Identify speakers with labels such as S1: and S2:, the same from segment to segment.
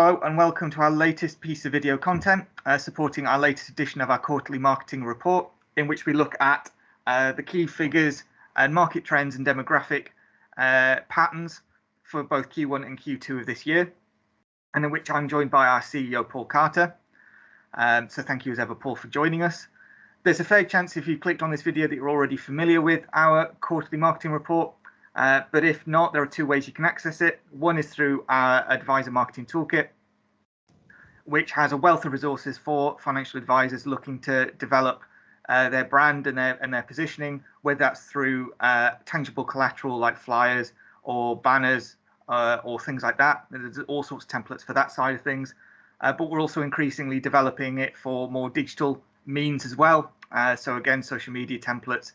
S1: Hello and welcome to our latest piece of video content supporting our latest edition of our quarterly marketing report, in which we look at the key figures and market trends and demographic patterns for both Q1 and Q2 of this year, and in which I'm joined by our CEO Paul Carter. So thank you as ever, Paul, for joining us. There's a fair chance if you clicked on this video that you're already familiar with our quarterly marketing report. But if not, there are two ways you can access it. One is through our Advisor Marketing Toolkit, which has a wealth of resources for financial advisors looking to develop their brand and their positioning, whether that's through tangible collateral like flyers or banners or things like that. There's all sorts of templates for that side of things. But we're also increasingly developing it for more digital means as well. So again, social media templates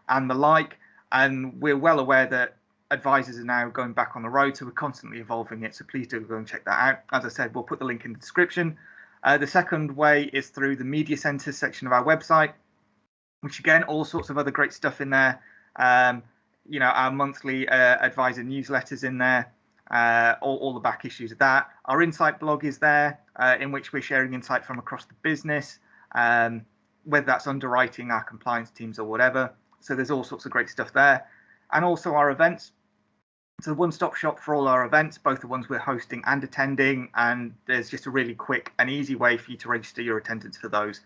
S1: and the like. And we're well aware that advisors are now going back on the road, so we're constantly evolving it. So please do go and check that out. As I said, we'll put the link in the description. The second way is through the media centers section of our website, which again, all sorts of other great stuff in there. Our monthly advisor newsletters in there, all the back issues of that. Our insight blog is there, in which we're sharing insight from across the business, whether that's underwriting, our compliance teams or whatever. So there's all sorts of great stuff there. And also our events. It's a one-stop shop for all our events, both the ones we're hosting and attending. And there's just a really quick and easy way for you to register your attendance for those.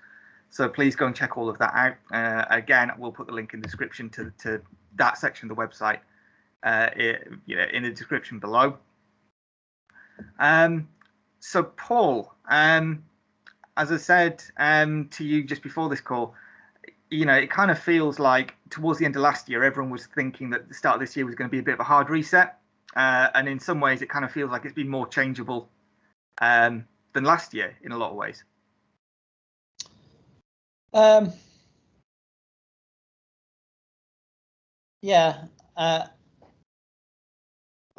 S1: So please go and check all of that out. Again, we'll put the link in the description to that section of the website in the description below. So Paul, as I said to you just before this call, it kind of feels like towards the end of last year, everyone was thinking that the start of this year was going to be a bit of a hard reset. And in some ways, it kind of feels like it's been more changeable than last year in a lot of ways.
S2: I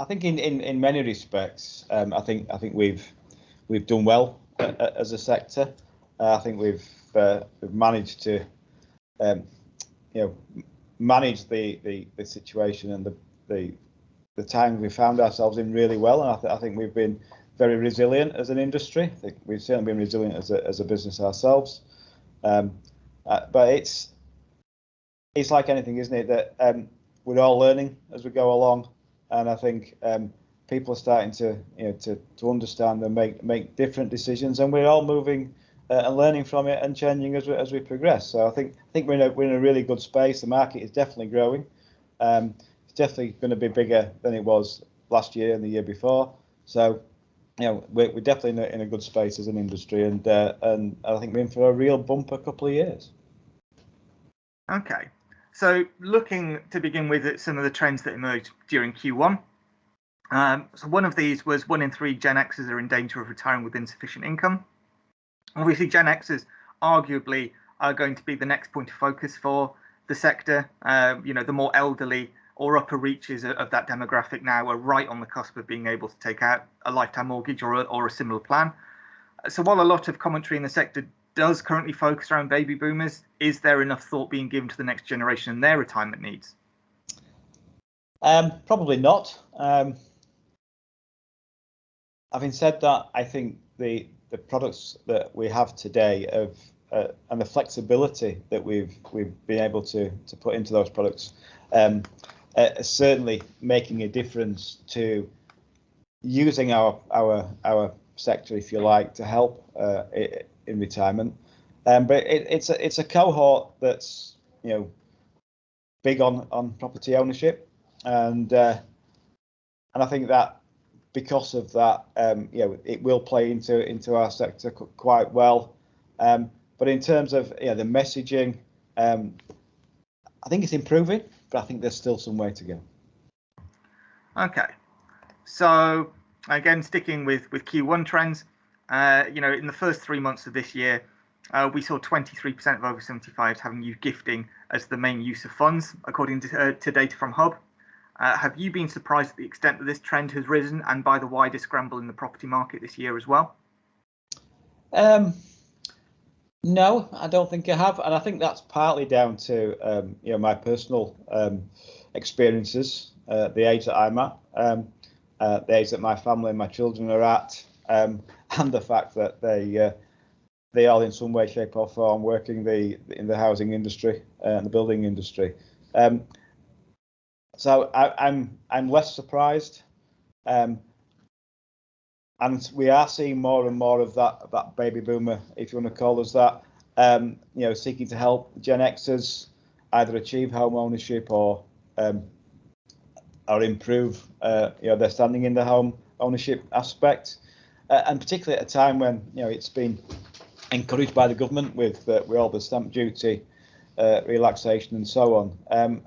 S2: think in many respects, I think we've done well as a sector. I think we've managed to manage the situation and the time we found ourselves in really well, and I think we've been very resilient as an industry. I think we've certainly been resilient as a business ourselves. But it's like anything, isn't it? That we're all learning as we go along, and I think people are starting to understand and make different decisions, and we're all moving and learning from it and changing as we progress. So I think we're in a really good space. The market is definitely growing. It's definitely going to be bigger than it was last year and the year before. So we're definitely in a good space as an industry, and I think we're in for a real bumper couple of years.
S1: Okay, so looking to begin with at some of the trends that emerged during Q1. So one of these was 1 in 3 Gen Xers are in danger of retiring with insufficient income. Obviously, Gen Xers arguably are going to be the next point of focus for the sector. The more elderly or upper reaches of that demographic now are right on the cusp of being able to take out a lifetime mortgage or a similar plan. So while a lot of commentary in the sector does currently focus around baby boomers, is there enough thought being given to the next generation and their retirement needs?
S2: Probably not. Having said that, I think the products that we have today and the flexibility that we've been able to put into those products are certainly making a difference to using our sector, if you like, to help in retirement. But it's a cohort that's big on property ownership, and I think that because of that, it will play into our sector quite well. But in terms of the messaging, I think it's improving, but I think there's still some way to go.
S1: Okay, so again, sticking with Q1 trends, in the first 3 months of this year, we saw 23% of over 75s having used gifting as the main use of funds, according to data from Hub. Have you been surprised at the extent that this trend has risen and by the wider scramble in the property market this year as well?
S2: No, I don't think I have, and I think that's partly down to my personal experiences, the age that I'm at, the age that my family and my children are at, and the fact that they are in some way, shape or form working in the housing industry and the building industry. So I'm less surprised, and we are seeing more and more of that baby boomer, if you want to call us that, seeking to help Gen Xers either achieve home ownership or improve their standing in the home ownership aspect, and particularly at a time when it's been encouraged by the government with all the stamp duty relaxation and so on.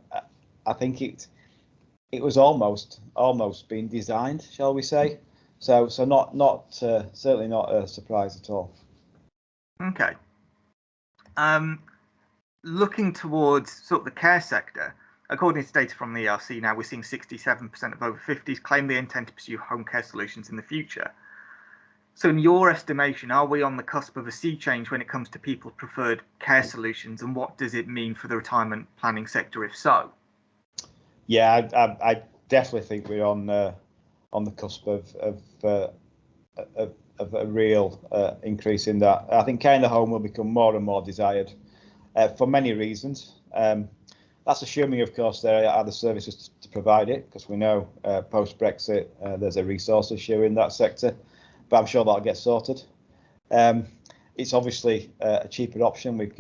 S2: I think it was almost been designed, shall we say? So not certainly not a surprise at all.
S1: Okay. Looking towards sort of the care sector, according to data from the ERC, now we're seeing 67% of over 50s claim they intend to pursue home care solutions in the future. So in your estimation, are we on the cusp of a sea change when it comes to people's preferred care solutions, and what does it mean for the retirement planning sector if so?
S2: Yeah, I definitely think we're on the cusp of a real increase in that. I think care in the home will become more and more desired for many reasons. That's assuming, of course, there are the services to provide it, because we know post-Brexit there's a resource issue in that sector, but I'm sure that'll get sorted. It's obviously a cheaper option. We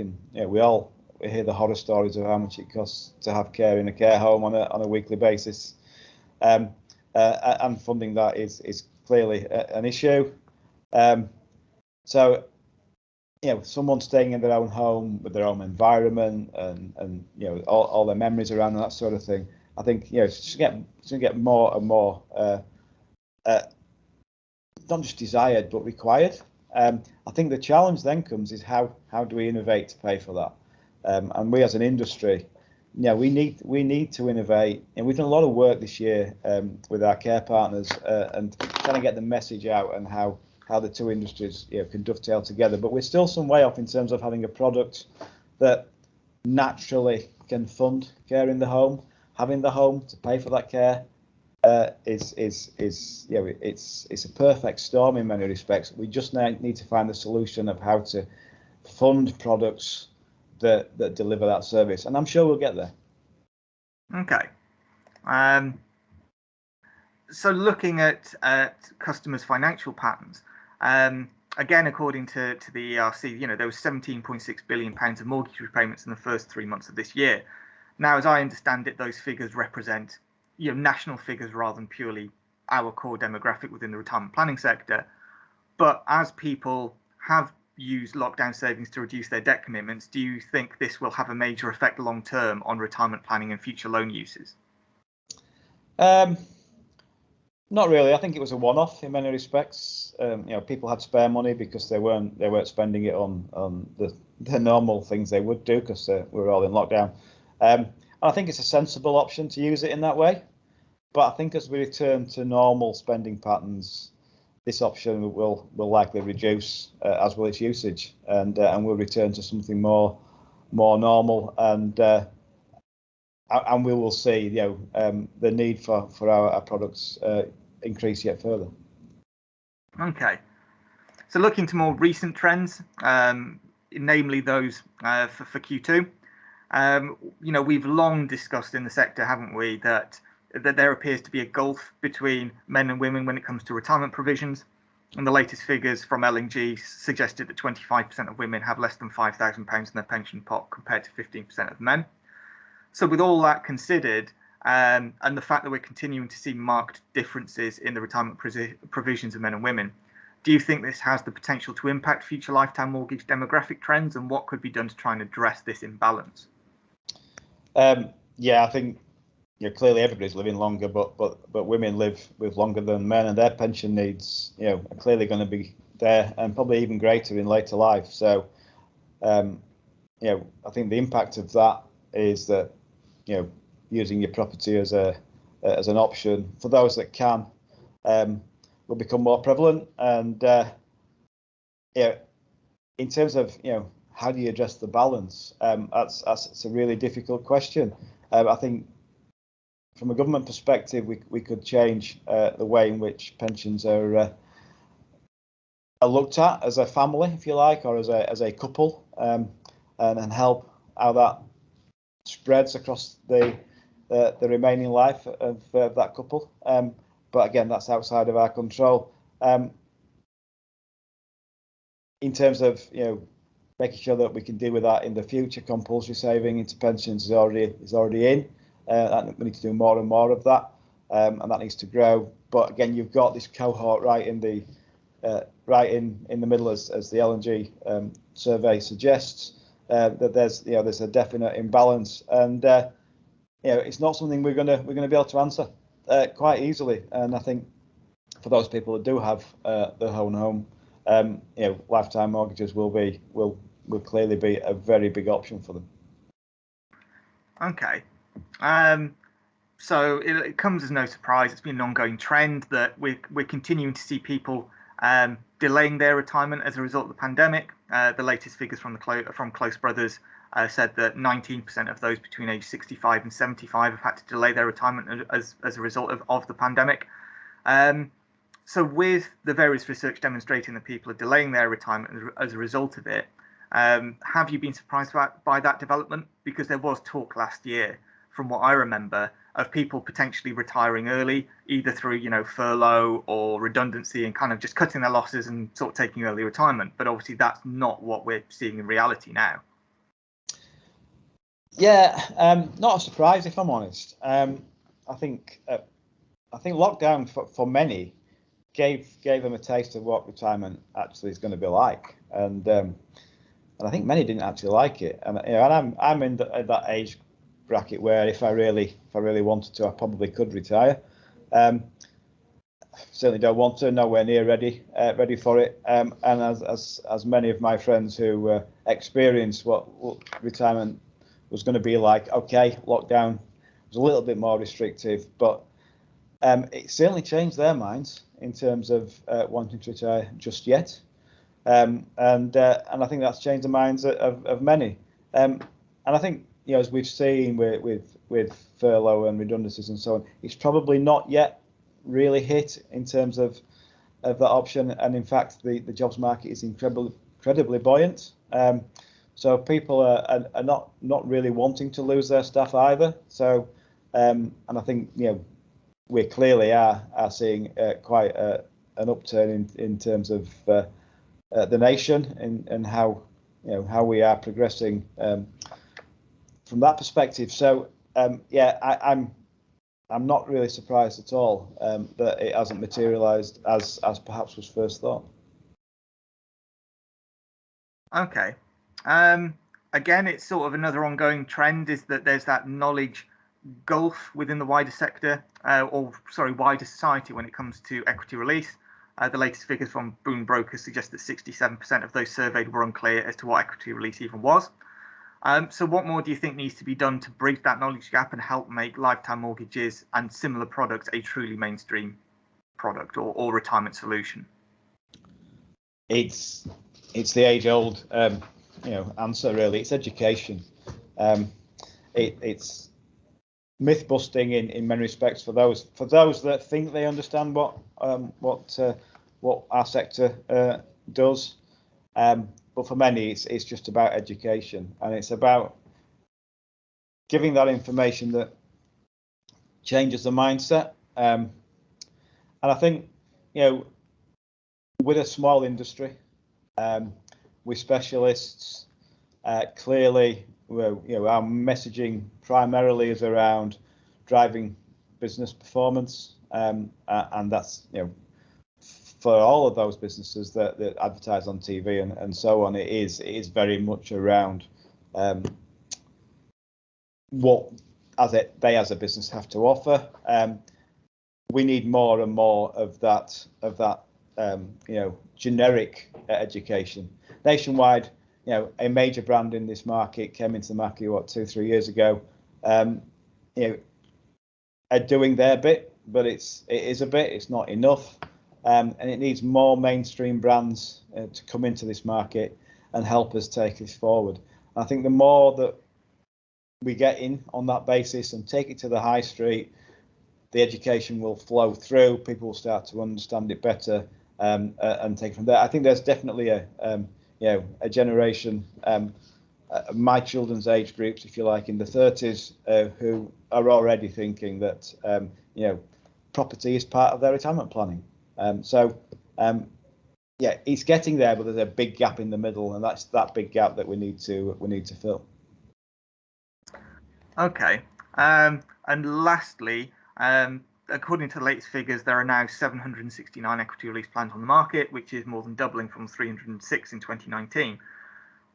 S2: hear the horror stories of how much it costs to have care in a care home on a weekly basis, and funding that is clearly an issue. So someone staying in their own home with their own environment and all their memories around and that sort of thing, I think it's going to get more and more not just desired but required. I think the challenge then comes is how do we innovate to pay for that, and we as an industry, we need to innovate, and we've done a lot of work this year with our care partners and trying to get the message out and how the two industries can dovetail together. But we're still some way off in terms of having a product that naturally can fund care in the home. Having the home to pay for that care is it's a perfect storm in many respects. We just need to find the solution of how to fund products that deliver that service, and I'm sure we'll get there.
S1: Okay. So looking at customers' financial patterns, again, according to the ERC, there was £17.6 billion of mortgage repayments in the first 3 months of this year. Now, as I understand it, those figures represent national figures rather than purely our core demographic within the retirement planning sector. But as people have used lockdown savings to reduce their debt commitments, do you think this will have a major effect long term on retirement planning and future loan uses?
S2: Not really. I think it was a one-off in many respects. People had spare money because they weren't spending it on the normal things they would do because we were all in lockdown. And I think it's a sensible option to use it in that way. But I think as we return to normal spending patterns, this option will likely reduce, as will its usage, and we'll return to something more normal, and we will see the need for our products increase yet further.
S1: Okay, so looking to more recent trends, namely those for Q2, we've long discussed in the sector, haven't we, that there appears to be a gulf between men and women when it comes to retirement provisions. And the latest figures from L&G suggested that 25% of women have less than £5,000 in their pension pot compared to 15% of men. So with all that considered, and the fact that we're continuing to see marked differences in the retirement provisions of men and women, do you think this has the potential to impact future lifetime mortgage demographic trends, and what could be done to try and address this imbalance?
S2: Yeah, I think clearly everybody's living longer, but women live with longer than men, and their pension needs are clearly going to be there and probably even greater in later life. So I think the impact of that is that using your property as an option for those that can will become more prevalent. And in terms of how do you address the balance, that's a really difficult question. I think from a government perspective, we could change the way in which pensions are are looked at as a family, if you like, or as a couple, and help how that spreads across the remaining life of that couple. But again, that's outside of our control. In terms of making sure that we can deal with that in the future, compulsory saving into pensions is already in. We need to do more and more of that, and that needs to grow. But again, you've got this cohort right in the middle, as the L&G survey suggests, that there's a definite imbalance, and it's not something we're going to be able to answer quite easily. And I think for those people that do have their own home, lifetime mortgages will clearly be a very big option for them.
S1: Okay. So it comes as no surprise. It's been an ongoing trend that we're continuing to see people delaying their retirement as a result of the pandemic. The latest figures from Close Brothers said that 19% of those between age 65 and 75 have had to delay their retirement as a result of the pandemic. So with the various research demonstrating that people are delaying their retirement as a result of it, have you been surprised by that development? Because there was talk last year, from what I remember, of people potentially retiring early, either through furlough or redundancy, and kind of just cutting their losses and sort of taking early retirement. But obviously that's not what we're seeing in reality now.
S2: Yeah, not a surprise, if I'm honest. I think lockdown for many gave them a taste of what retirement actually is going to be like, and I think many didn't actually like it. And I'm in that age bracket where if I really wanted to, I probably could retire. Certainly don't want to, nowhere near ready for it. And as many of my friends who experienced what retirement was going to be like, okay, lockdown was a little bit more restrictive, but it certainly changed their minds in terms of wanting to retire just yet. And I think that's changed the minds of many. And I think as we've seen with furlough and redundancies and so on, it's probably not yet really hit in terms of that option. And in fact, the jobs market is incredibly buoyant. So people are not really wanting to lose their staff either. So and I think we clearly are seeing quite an upturn in terms of the nation and how we are progressing from that perspective. So I'm not really surprised at all that it hasn't materialised as perhaps was first thought.
S1: Okay. Again, it's sort of another ongoing trend is that there's that knowledge gulf within the wider sector, wider society when it comes to equity release. The latest figures from Boone Brokers suggest that 67% of those surveyed were unclear as to what equity release even was. So what more do you think needs to be done to bridge that knowledge gap and help make lifetime mortgages and similar products a truly mainstream product or retirement solution?
S2: It's the age-old answer, really. It's education. It's myth busting in many respects for those that think they understand what our sector does. But for many, it's just about education, and it's about giving that information that changes the mindset. And I think with a small industry, with specialists, clearly, our messaging primarily is around driving business performance, and that's for all of those businesses that advertise on TV and so on. It is very much around what they as a business have to offer. We need more and more of that generic education nationwide. A major brand in this market came into the market 2-3 years ago. Are doing their bit, but it is a bit. It's not enough, and it needs more mainstream brands to come into this market and help us take this forward. I think the more that we get in on that basis and take it to the high street, the education will flow through. People will start to understand it better, and take it from there. I think there's definitely a a generation, my children's age groups, if you like, in the 30s, who are already thinking that property is part of their retirement planning. Yeah, it's getting there, but there's a big gap in the middle, and that's that big gap that we need to fill.
S1: Okay, and lastly, according to the latest figures, there are now 769 equity release plans on the market, which is more than doubling from 306 in 2019.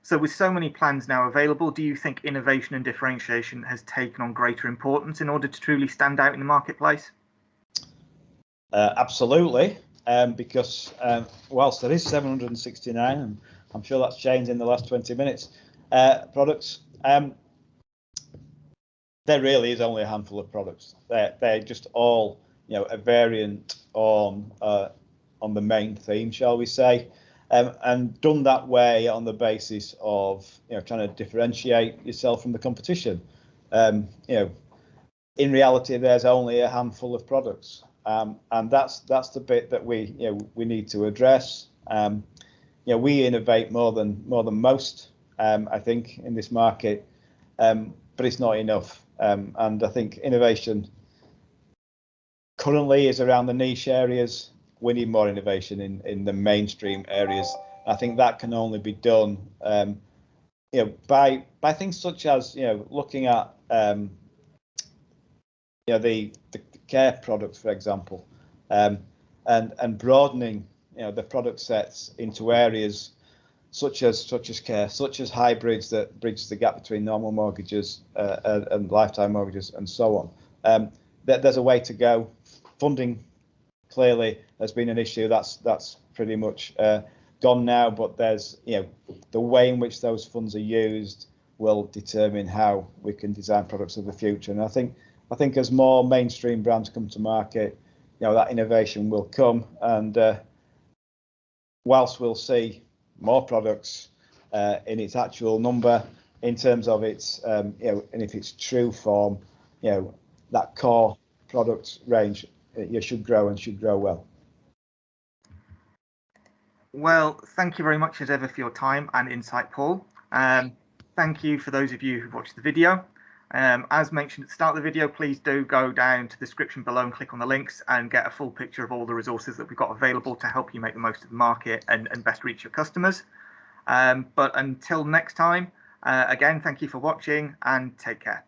S1: So with so many plans now available, do you think innovation and differentiation has taken on greater importance in order to truly stand out in the marketplace?
S2: Absolutely, because whilst there is 769, and I'm sure that's changed in the last 20 minutes, products, there really is only a handful of products. They're just all a variant on the main theme, shall we say, and done that way on the basis of trying to differentiate yourself from the competition. In reality, there's only a handful of products, and that's the bit that we need to address. We innovate more than most, I think, in this market, but it's not enough. And I think innovation currently is around the niche areas. We need more innovation in the mainstream areas. I think that can only be done, by things such as looking at the care products, for example, and broadening the product sets into areas such as care, such as hybrids that bridge the gap between normal mortgages and lifetime mortgages, and so on. There's a way to go. Funding clearly has been an issue. That's pretty much gone now. But there's the way in which those funds are used will determine how we can design products of the future. And I think as more mainstream brands come to market, that innovation will come. And whilst we'll see more products in its actual number, in terms of its and if its true form, that core product range should grow, and should grow well.
S1: Well, thank you very much as ever for your time and insight, Paul. Thank you for those of you who've watched the video. As mentioned at the start of the video, please do go down to the description below and click on the links and get a full picture of all the resources that we've got available to help you make the most of the market and best reach your customers. But until next time, again, thank you for watching, and take care.